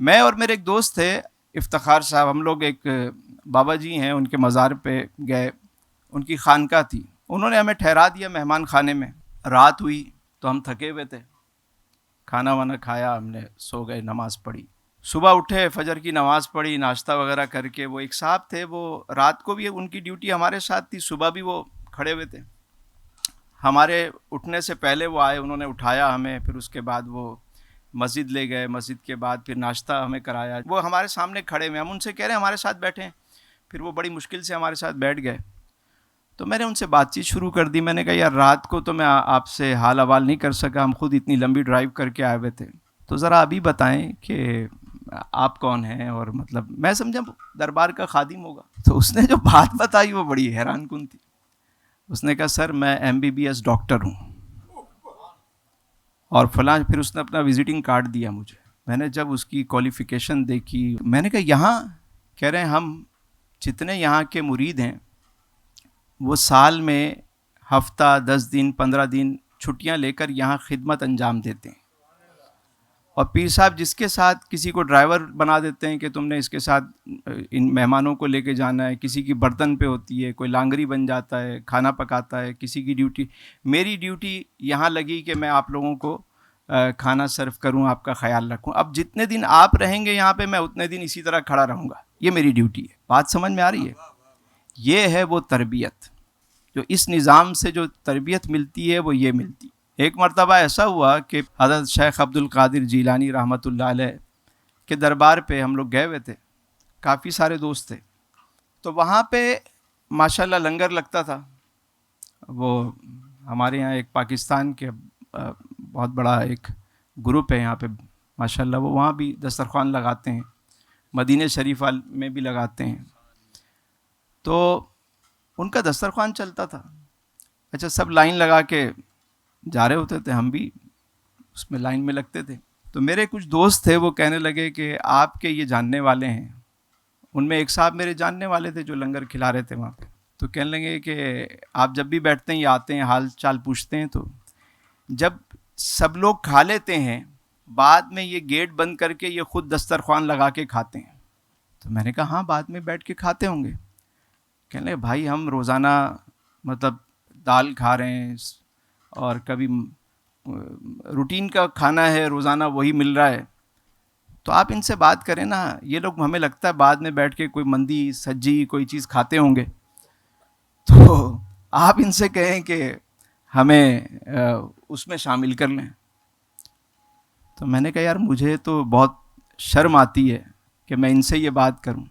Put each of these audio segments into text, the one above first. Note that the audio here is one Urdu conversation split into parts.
میں اور میرے ایک دوست تھے افتخار صاحب، ہم لوگ ایک بابا جی ہیں ان کے مزار پہ گئے، ان کی خانقاہ تھی، انہوں نے ہمیں ٹھہرا دیا مہمان خانے میں. رات ہوئی تو ہم تھکے ہوئے تھے، کھانا وانا کھایا، ہم نے سو گئے، نماز پڑھی. صبح اٹھے، فجر کی نماز پڑھی، ناشتہ وغیرہ کر کے وہ ایک صاحب تھے، وہ رات کو بھی ان کی ڈیوٹی ہمارے ساتھ تھی، صبح بھی وہ کھڑے ہوئے تھے. ہمارے اٹھنے سے پہلے وہ آئے، انہوں نے اٹھایا ہمیں، پھر اس کے بعد وہ مسجد لے گئے، مسجد کے بعد پھر ناشتہ ہمیں کرایا. وہ ہمارے سامنے کھڑے ہوئے، ہم ان سے کہہ رہے ہیں ہمارے ساتھ بیٹھیں، پھر وہ بڑی مشکل سے ہمارے ساتھ بیٹھ گئے. تو میں نے ان سے بات چیت شروع کر دی. میں نے کہا یار رات کو تو میں آپ سے حال حوال نہیں کر سکا، ہم خود اتنی لمبی ڈرائیو کر کے آئے ہوئے تھے، تو ذرا ابھی بتائیں کہ آپ کون ہیں، اور مطلب میں سمجھا دربار کا خادم ہوگا. تو اس نے جو بات بتائی وہ بڑی حیران کن تھی. اس نے کہا سر میں MBBS ڈاکٹر ہوں اور فلاں، پھر اس نے اپنا وزٹنگ کارڈ دیا مجھے. میں نے جب اس کی کوالیفیکیشن دیکھی، میں نے کہا یہاں کہہ رہے ہیں ہم جتنے یہاں کے مرید ہیں وہ سال میں ہفتہ 10 دن 15 دن چھٹیاں لے کر یہاں خدمت انجام دیتے ہیں، اور پیر صاحب جس کے ساتھ کسی کو ڈرائیور بنا دیتے ہیں کہ تم نے اس کے ساتھ ان مہمانوں کو لے کے جانا ہے، کسی کی برتن پہ ہوتی ہے، کوئی لانگری بن جاتا ہے، کھانا پکاتا ہے، کسی کی ڈیوٹی. میری ڈیوٹی یہاں لگی کہ میں آپ لوگوں کو کھانا سرو کروں، آپ کا خیال رکھوں. اب جتنے دن آپ رہیں گے یہاں پہ میں اتنے دن اسی طرح کھڑا رہوں گا، یہ میری ڈیوٹی ہے. بات سمجھ میں آ رہی ہے؟ یہ ہے وہ تربیت، جو اس نظام سے جو تربیت ملتی ہے وہ یہ ملتی. ایک مرتبہ ایسا ہوا کہ حضرت شیخ عبد القادر جیلانی رحمۃ اللہ علیہ کے دربار پہ ہم لوگ گئے ہوئے تھے، کافی سارے دوست تھے. تو وہاں پہ ماشاءاللہ لنگر لگتا تھا. وہ ہمارے یہاں ایک پاکستان کے بہت بڑا ایک گروپ ہے یہاں پہ ماشاءاللہ، وہ وہاں بھی دسترخوان لگاتے ہیں، مدینہ شریف میں بھی لگاتے ہیں. تو ان کا دسترخوان چلتا تھا. اچھا سب لائن لگا کے جا رہے ہوتے تھے، ہم بھی اس میں لائن میں لگتے تھے. تو میرے کچھ دوست تھے، وہ کہنے لگے کہ آپ کے یہ جاننے والے ہیں. ان میں ایک صاحب میرے جاننے والے تھے جو لنگر کھلا رہے تھے وہاں پہ. تو کہنے لگے کہ آپ جب بھی بیٹھتے ہیں یا آتے ہیں حال چال پوچھتے ہیں، تو جب سب لوگ کھا لیتے ہیں بعد میں یہ گیٹ بند کر کے یہ خود دسترخوان لگا کے کھاتے ہیں. تو میں نے کہا ہاں بعد میں بیٹھ کے کھاتے ہوں گے. کہنے لگے بھائی ہم روزانہ مطلب دال کھا رہے ہیں، اور کبھی روٹین کا کھانا ہے روزانہ وہی مل رہا ہے، تو آپ ان سے بات کریں نا. یہ لوگ ہمیں لگتا ہے بعد میں بیٹھ کے کوئی مندی سجی کوئی چیز کھاتے ہوں گے، تو آپ ان سے کہیں کہ ہمیں اس میں شامل کر لیں. تو میں نے کہا یار مجھے تو بہت شرم آتی ہے کہ میں ان سے یہ بات کروں،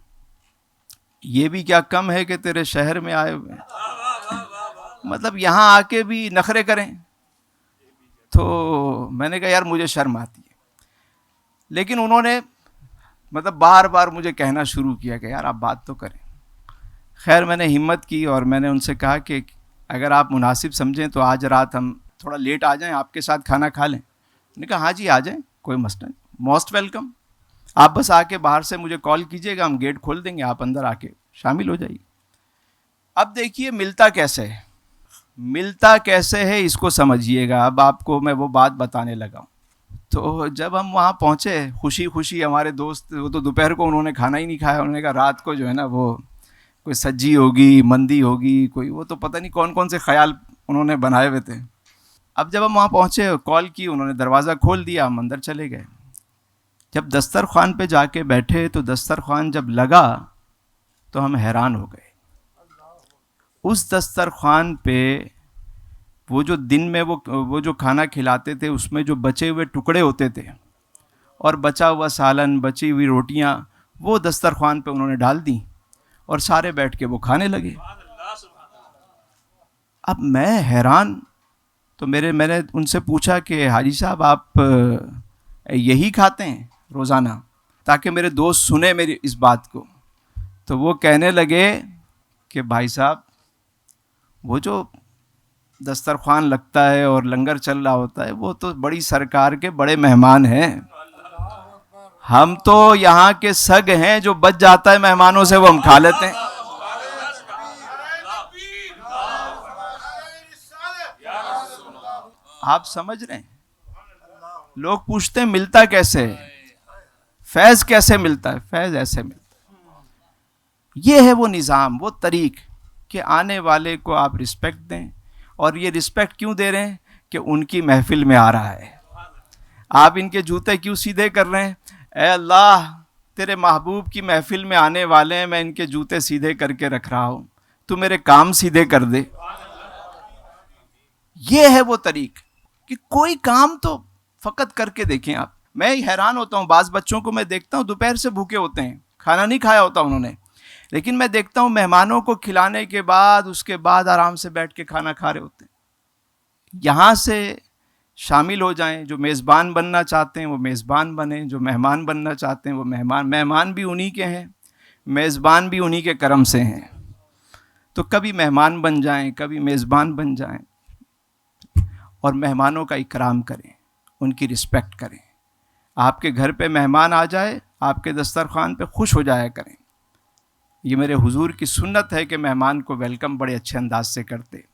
یہ بھی کیا کم ہے کہ تیرے شہر میں آئے ہوئے مطلب یہاں آ کے بھی نخرے کریں. تو میں نے کہا یار مجھے شرم آتی ہے. لیکن انہوں نے مطلب بار بار مجھے کہنا شروع کیا کہ یار آپ بات تو کریں. خیر میں نے ہمت کی اور میں نے ان سے کہا کہ اگر آپ مناسب سمجھیں تو آج رات ہم تھوڑا لیٹ آ جائیں، آپ کے ساتھ کھانا کھا لیں. انہوں نے کہا ہاں جی آ جائیں، کوئی مسئلہ نہیں، موسٹ ویلکم. آپ بس آ کے باہر سے مجھے کال کیجیے گا، ہم گیٹ کھول دیں گے، آپ اندر آ کے شامل ہو جائیے. اب دیکھیے ملتا کیسے ہے، ملتا کیسے ہے اس کو سمجھیے گا. اب آپ کو میں وہ بات بتانے لگا ہوں. تو جب ہم وہاں پہنچے خوشی خوشی، ہمارے دوست وہ تو دوپہر کو انہوں نے کھانا ہی نہیں کھایا. انہوں نے کہا رات کو جو ہے نا وہ کوئی سجی ہوگی، مندی ہوگی، کوئی وہ تو پتہ نہیں کون کون سے خیال انہوں نے بنائے ہوئے تھے. اب جب ہم وہاں پہنچے کال کی، انہوں نے دروازہ کھول دیا، ہم اندر چلے گئے. جب دسترخوان پہ جا کے بیٹھے تو دسترخوان جب لگا تو ہم حیران ہو گئے. اس دسترخوان پہ وہ جو دن میں وہ جو کھانا کھلاتے تھے اس میں جو بچے ہوئے ٹکڑے ہوتے تھے اور بچا ہوا سالن، بچی ہوئی روٹیاں، وہ دسترخوان پہ انہوں نے ڈال دیں اور سارے بیٹھ کے وہ کھانے لگے. اب میں حیران. تو میں نے ان سے پوچھا کہ حاجی صاحب آپ یہی کھاتے ہیں روزانہ، تاکہ میرے دوست سنیں میری اس بات کو. تو وہ کہنے لگے کہ بھائی صاحب وہ جو دسترخوان لگتا ہے اور لنگر چل رہا ہوتا ہے وہ تو بڑی سرکار کے بڑے مہمان ہیں، ہم تو یہاں کے سگ ہیں، جو بچ جاتا ہے مہمانوں سے وہ ہم کھا لیتے ہیں. آپ سمجھ رہے ہیں؟ لوگ پوچھتے ہیں ملتا کیسے ہے. فیض کیسے ملتا ہے؟ فیض ایسے ملتا ہے۔ یہ ہے وہ نظام، وہ طریق کہ آنے والے کو آپ رسپیکٹ دیں، اور یہ رسپیکٹ کیوں دے رہے ہیں؟ کہ ان کی محفل میں آ رہا ہے۔ آپ ان کے جوتے کیوں سیدھے کر رہے ہیں؟ اے اللہ، تیرے محبوب کی محفل میں آنے والے ہیں، میں ان کے جوتے سیدھے کر کے رکھ رہا ہوں، تو میرے کام سیدھے کر دے۔ یہ ہے وہ طریق کہ کوئی کام تو فقط کر کے دیکھیں آپ۔ میں حیران ہوتا ہوں، بعض بچوں کو میں دیکھتا ہوں دوپہر سے بھوکے ہوتے ہیں، کھانا نہیں کھایا ہوتا انہوں نے، لیکن میں دیکھتا ہوں مہمانوں کو کھلانے کے بعد، اس کے بعد آرام سے بیٹھ کے کھانا کھا رہے ہوتے ہیں۔ یہاں سے شامل ہو جائیں، جو میزبان بننا چاہتے ہیں وہ میزبان بنیں، جو مہمان بننا چاہتے ہیں وہ مہمان بھی انہی کے ہیں، میزبان بھی انہی کے کرم سے ہیں۔ تو کبھی مہمان بن جائیں، کبھی میزبان بن جائیں، اور مہمانوں کا اکرام کریں، ان کی رسپیکٹ کریں۔ آپ کے گھر پہ مہمان آ جائے، آپ کے دسترخوان پہ خوش ہو جایا کریں۔ یہ میرے حضور کی سنت ہے کہ مہمان کو ویلکم بڑے اچھے انداز سے کرتے۔